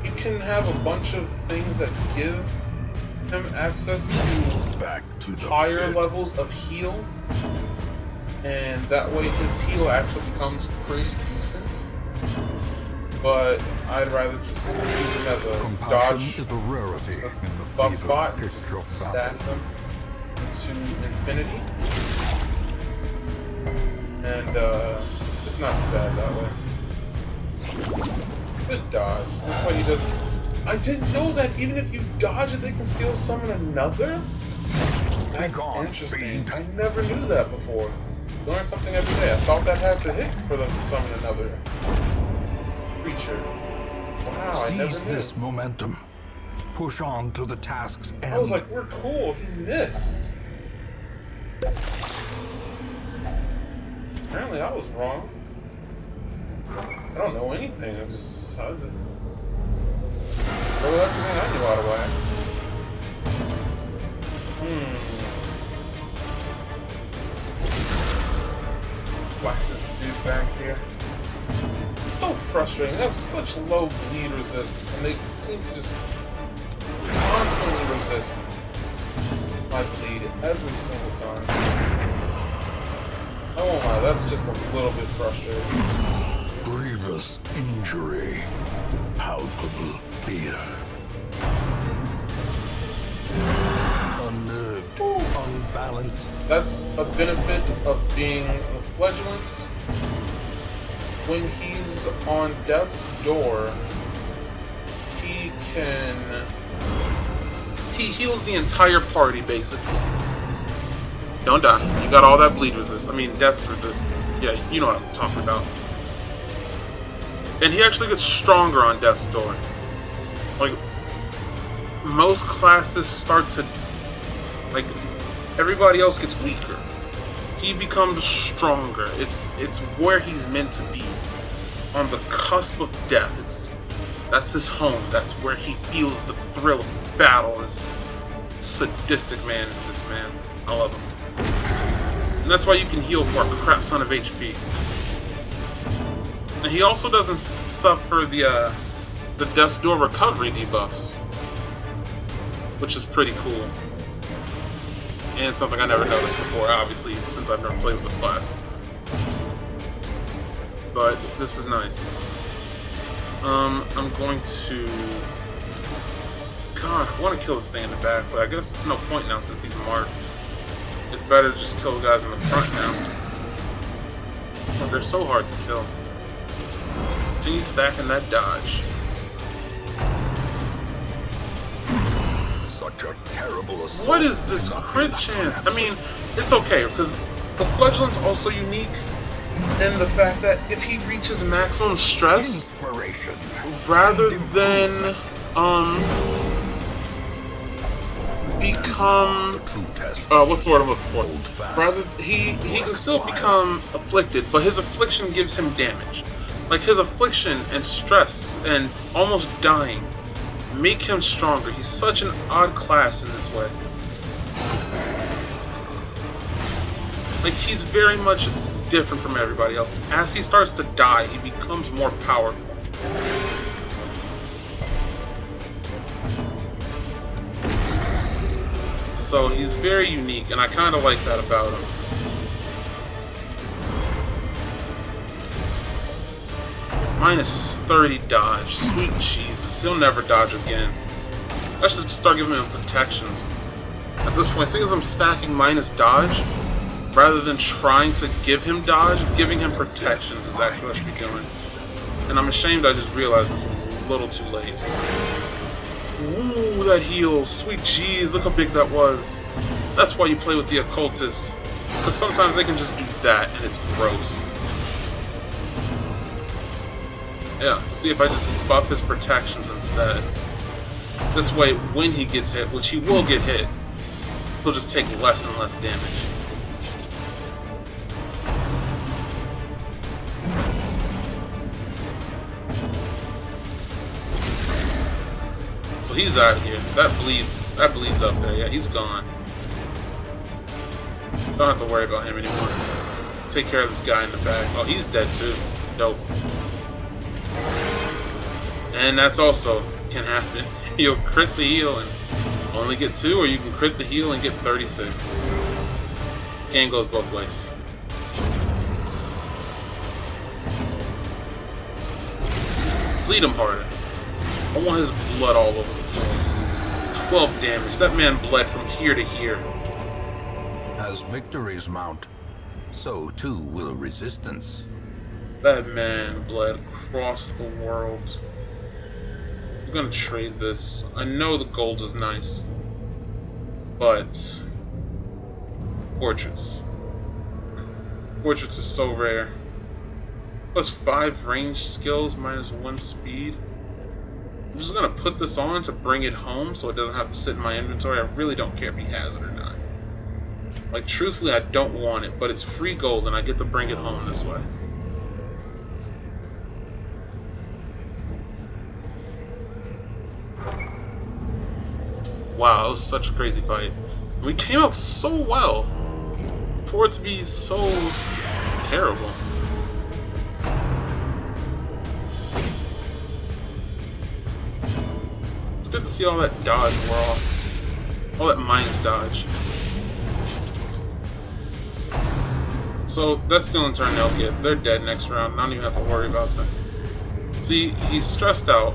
You can have a bunch of things that give him access to higher levels of heal, and that way his heal actually becomes pretty decent. but I'd rather just use them as a Compassion dodge, is a rarity just a in the buff fever bot, pitch just of stack battle. them to infinity. And it's not too bad that way. Good dodge. That's why he doesn't. I didn't know that even if you dodge it, they can still summon another? That's gone, interesting. fiend. I never knew that before. Learn something every day. I thought that had to hit for them to summon another creature. Wow, I never Seize knew. this momentum. Push on to the task's end. I was like, we're cool. He missed. Apparently I was wrong. I don't know anything. I just decided to throw everything I knew out of whack. Whack this dude back here. It's so frustrating. They have such low bleed resist, and they seem to just constantly resist my bleed every single time. I won't lie, that's just a little bit frustrating. Grievous injury. Palpable fear. Unnerved. Unbalanced. That's a benefit of being a flagellant. When he's on death's door, he heals the entire party basically. Don't die. You got all that bleed resist. I mean, death resist. Yeah, you know what I'm talking about. And he actually gets stronger on death's door. Like, most classes start to, like, everybody else gets weaker. He becomes stronger. It's where he's meant to be. On the cusp of death. That's his home. That's where he feels the thrill of battle. This sadistic man, this man. I love him. And that's why you can heal for a crap ton of HP. And he also doesn't suffer the Death's Door recovery debuffs, which is pretty cool. And something I never noticed before, obviously, since I've never played with this class. But this is nice. I'm going to... God, I want to kill this thing in the back, but I guess there's no point now since he's marked. It's better to just kill the guys in the front now. But they're so hard to kill. Continue stacking that dodge. Such a terrible assault. What is this crit chance? I mean, it's okay, because the Flagellant's also unique in the fact that if he reaches maximum stress, Inspiration. rather than become The true test. what's the word I'm looking for? Hold fast. Rather, he can still become afflicted, but his affliction gives him damage. Like, his affliction and stress and almost dying make him stronger. He's such an odd class in this way. Like, he's very much different from everybody else. As he starts to die, he becomes more powerful. So he's very unique, and I kind of like that about him. Minus 30 dodge. Sweet Jesus. He'll never dodge again. Let's just start giving him protections. At this point, seeing as I'm stacking minus dodge, rather than trying to give him dodge, giving him protections is actually what I should be doing. And I'm ashamed I just realized it's a little too late. Ooh, that heals. Sweet jeez, look how big that was. That's why you play with the occultists. Because sometimes they can just do that, and it's gross. Yeah, so see if I just buff his protections instead. This way, when he gets hit, which he will get hit, he'll just take less and less damage. So he's out of here. That bleeds up there. Yeah, he's gone. Don't have to worry about him anymore. Take care of this guy in the back. Oh, he's dead too. Dope. And that's also can happen. You'll crit the heal and only get 2, or you can crit the heal and get 36. Game goes both ways. Bleed him harder. I want his blood all over the floor. 12 damage. That man bled from here to here. As victories mount, so too will resistance. That man bled across the world. I'm gonna trade this. I know the gold is nice, but portraits. Portraits are so rare. Plus 5 range skills, minus 1 speed. I'm just gonna put this on to bring it home so it doesn't have to sit in my inventory. I really don't care if he has it or not. Like, truthfully, I don't want it, but it's free gold and I get to bring it home this way. Wow, that was such a crazy fight. We came out so well for it to be so terrible. It's good to see all that dodge wear off. All that minus dodge. So that's the only turn they'll get. They're dead next round. I don't even have to worry about them. See, he's stressed out,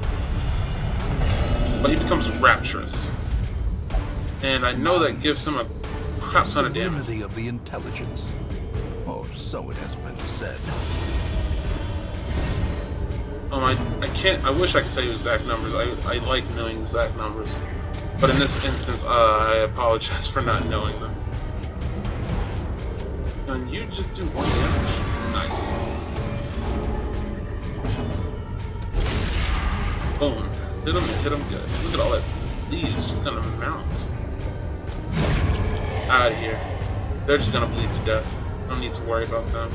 but he becomes rapturous. And I know that gives him a crap ton of damage. Sublimity of the intelligence. Or so it has been said. I wish I could tell you exact numbers. I like knowing exact numbers. But in this instance, I apologize for not knowing them. And you just do 1 damage. Nice. Boom. Hit him good. Look at all that bleed. It's just gonna mount. Out of here. They're just gonna bleed to death. Don't need to worry about them.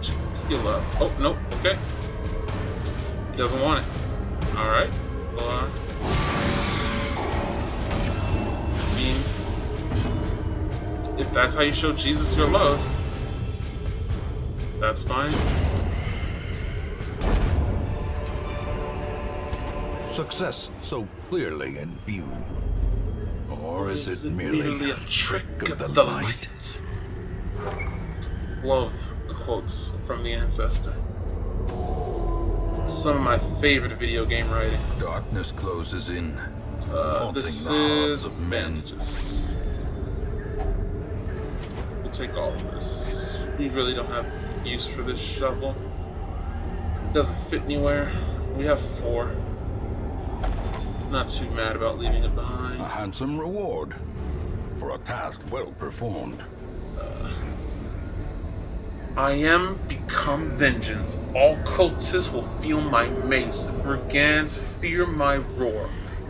Just heal up. Oh, nope. Okay. He doesn't want it. Alright. Well, I mean, if that's how you show Jesus your love, that's fine. Success so clearly in view. Or is it merely a trick of the light? Love the quotes from the ancestor. Some of my favorite video game writing. Darkness closes in. This the hearts is of men. bandages. We'll take all of this. We really don't have use for this shovel. It doesn't fit anywhere. We have 4. Not too mad about leaving it behind. A handsome reward for a task well performed. I am become vengeance. All cultists will feel my mace. Brigands fear my roar.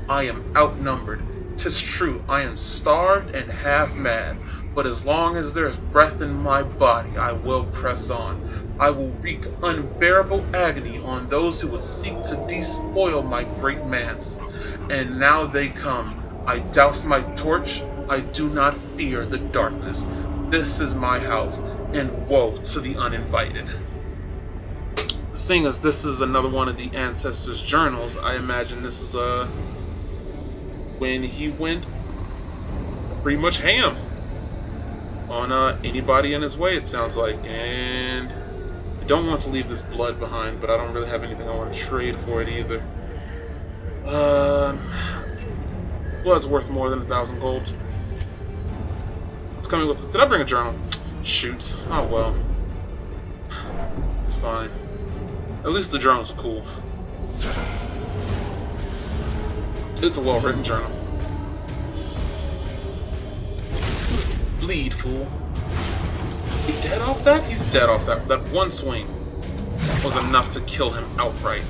I am outnumbered. 'Tis true, I am starved and half mad. But as long as there is breath in my body, I will press on. I will wreak unbearable agony on those who would seek to despoil my great manse. And now they come. I douse my torch. I do not fear the darkness. This is my house, and woe to the uninvited. Seeing as this is another one of the ancestors' journals, I imagine this is when he went pretty much ham on anybody in his way, it sounds like. And I don't want to leave this blood behind, but I don't really have anything I want to trade for it either. Blood's worth more than 1,000 gold. It's coming with it. Did I bring a journal? Shoot. Oh well. It's fine. At least the journals are cool. It's a well-written journal. Bleed, fool. He dead off that? He's dead off that. That one swing was enough to kill him outright.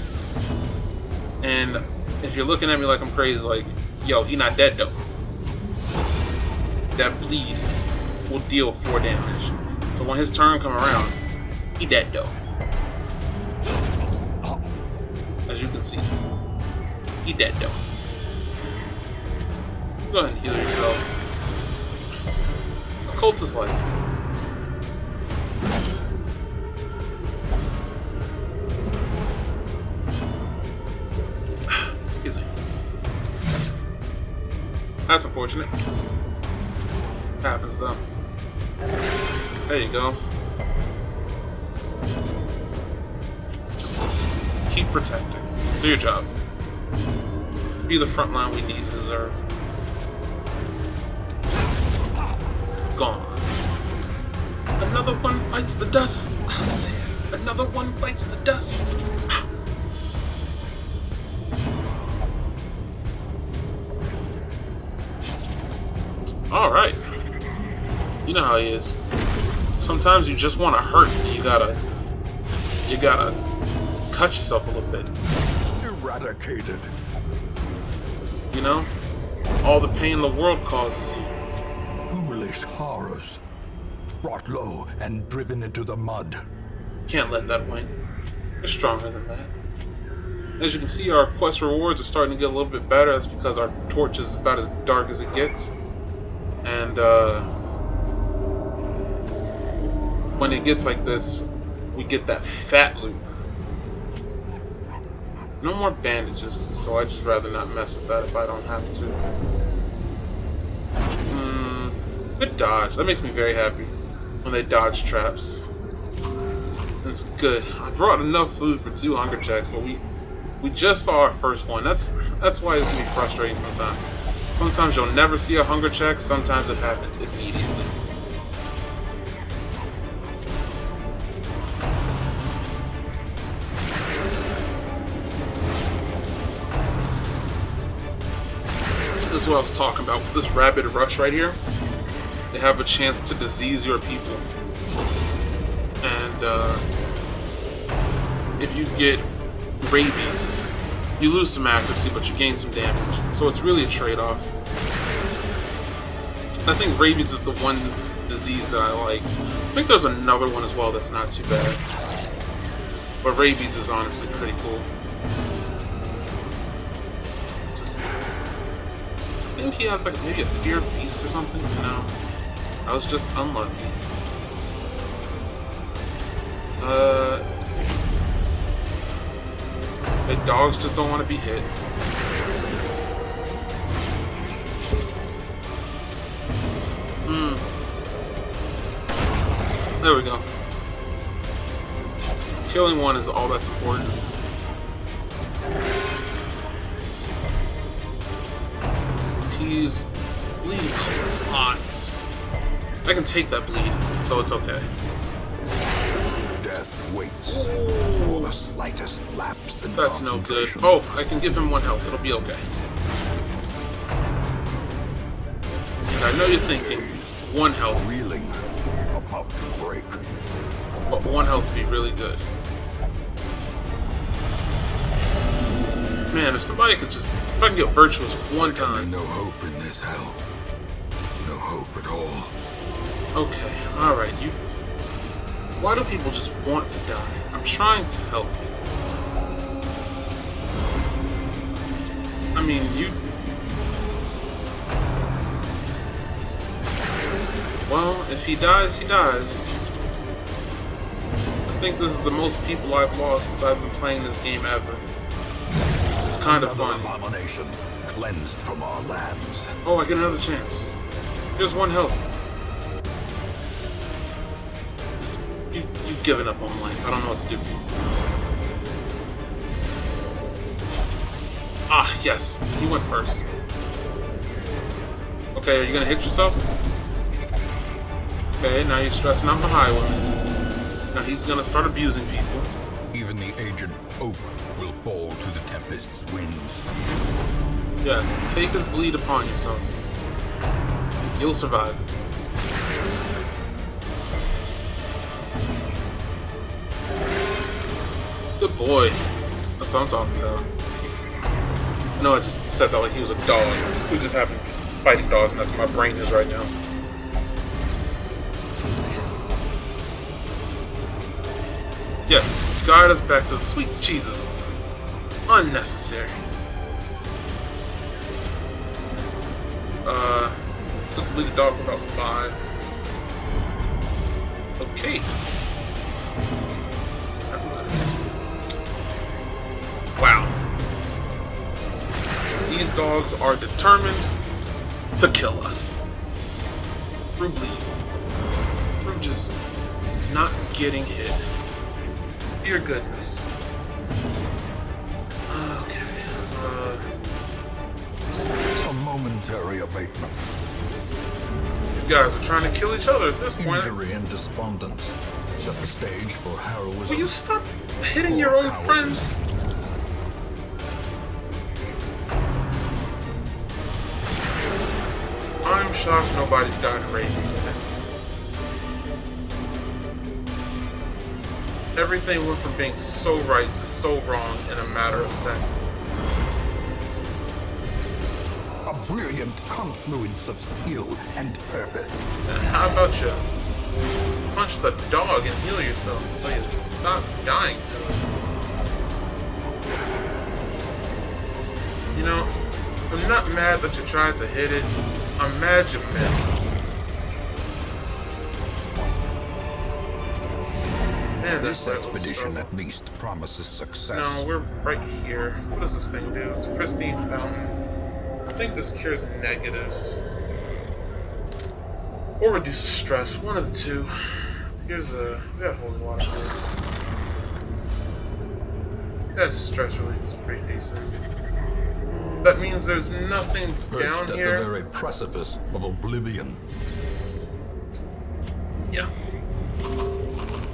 And if you're looking at me like I'm crazy, like, yo, he not dead though. That bleed will deal 4 damage. So when his turn come around, he dead though. As you can see, he dead though. Go ahead and heal yourself. A cultist life. Excuse me. That's unfortunate. Happens though. There you go. Just Keep protecting. Do your job. Be the front line we need and deserve. Gone. Another one bites the dust. I said, another one bites the dust. Alright. You know how he is. Sometimes you just want to hurt. You gotta cut yourself a little bit. Eradicated. You know? All the pain the world causes you. Foolish horrors. Brought low and driven into the mud. Can't let that win. You're stronger than that. As you can see, our quest rewards are starting to get a little bit better. That's because our torch is about as dark as it gets. And when it gets like this, we get that fat loot. No more bandages, so I'd just rather not mess with that if I don't have to. Good dodge. That makes me very happy when they dodge traps. That's good. I brought enough food for 2 hunger checks, but we just saw our first one. That's why it can be frustrating sometimes. Sometimes you'll never see a hunger check. Sometimes it happens immediately. This is what I was talking about. This rapid rush right here. They have a chance to disease your people. And if you get rabies, you lose some accuracy, but you gain some damage. So it's really a trade-off. I think rabies is the one disease that I like. I think there's another one as well that's not too bad. But rabies is honestly pretty cool. I think he has like maybe a fear of beast or something. No. I was just unlucky. The dogs just don't want to be hit. There we go. Killing one is all that's important. He's bleeding a lot. I can take that bleed, so it's okay. Death waits for the slightest lapse in That's no good. concentration. Oh, I can give him 1 health. It'll be okay. And I know you're thinking, 1 health. Reeling, about to break. But 1 health would be really good. Man, if somebody could just... If I can get virtuous 1 time. No hope in this hell. No hope at all. Okay, alright, you... Why do people just want to die? I'm trying to help you. I mean, you... Well, if he dies, he dies. I think this is the most people I've lost since I've been playing this game ever. It's kind of Another fun. abomination cleansed from our lands. Oh, I get another chance. Here's 1 health. You've given up on life. I don't know what to do. Ah, yes. He went first. Okay, are you gonna hit yourself? Okay, now you're stressing out the highwayman. Now he's gonna start abusing people. Even the aged oak will fall to the tempest's winds. Yes, take his bleed upon yourself. You'll survive. Good boy. That's what I'm talking about. No, I just said that like he was a dog. We just happened to be fighting dogs, and that's where my brain is right now. Excuse me. Yes, guide us back to the sweet Jesus. Unnecessary. Let's lead the dog for about 5. Okay. Wow. These dogs are determined to kill us. Through bleeding. Through just not getting hit. Dear goodness. A momentary abatement. You guys are trying to kill each other at this point. Injury and despondence set the stage for heroism. Will you stop hitting or your own cowardice. friends? I'm shocked nobody's gotten rabies yet. Everything went from being so right to so wrong in a matter of seconds. A brilliant confluence of skill and purpose. And how about you punch the dog and heal yourself so you stop dying to it? You know, I'm not mad that you tried to hit it. I'm mad you missed. Man, This that fight was expedition so- at least promises success. No, we're right here. What does this thing do? It's a pristine fountain. I think this cures negatives. Or reduces stress. One of the two. Here's a... we got holy water for this. That stress relief is pretty decent. That means there's nothing Perched down at here. the very precipice of oblivion. Yeah.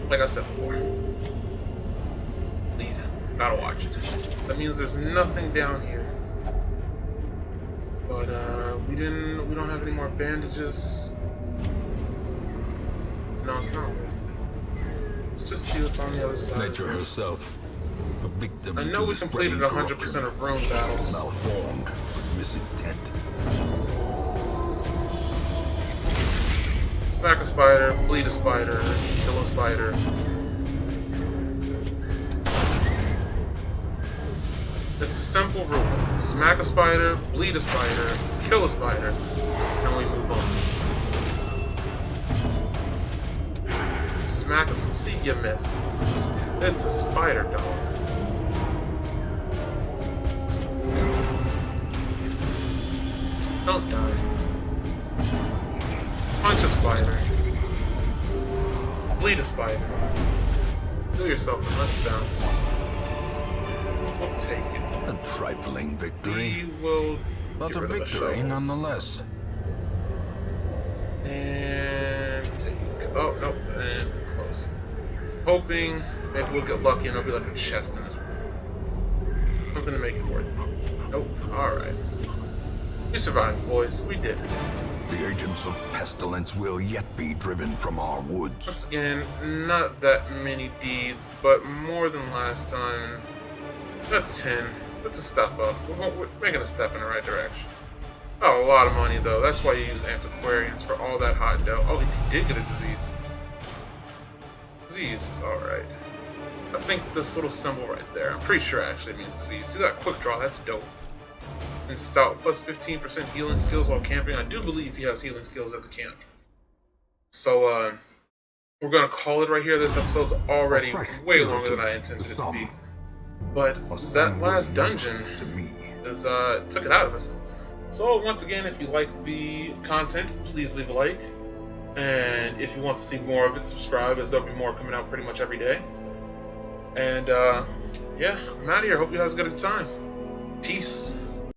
Like I said before. Lead. Gotta watch it. That means there's nothing down here. But we don't have any more bandages. No, it's not worth it. Let's just see what's on the other side. Nature herself, a victim I know to we the completed spreading 100% corruption, of room battles. malformed with misintent. Smack a spider, bleed a spider, kill a spider. It's a simple rule. Smack a spider, bleed a spider, kill a spider, and we move on. Smack a... see, you missed. It's a spider dog. Don't die. Punch a spider. Bleed a spider. Do yourself a nice bounce. We'll take it. A trifling victory, We will but get a rid of the victory shovels. nonetheless. And take... oh, nope. And close. Hoping maybe we'll get lucky and there'll be like a chest in this room. Something to make it worth it. Nope. Alright. We survived, boys. We did it. The agents of pestilence will yet be driven from our woods. Once again, not that many deeds, but more than last time. Got 10. That's a step up. We're making a step in the right direction. Oh, a lot of money though. That's why you use antiquarians for all that hot dough. Oh, he did get a disease. Diseased, alright. I think this little symbol right there, I'm pretty sure actually it means disease. See that quick draw, that's dope. And stout, plus 15% healing skills while camping. I do believe he has healing skills at the camp. So, we're gonna call it right here. This episode's already way longer than I intended it to be. But that last dungeon to me. is, took it out of us. So, once again, if you like the content, please leave a like. And if you want to see more of it, subscribe, as there'll be more coming out pretty much every day. And, yeah, I'm out of here. Hope you guys had a good time. Peace.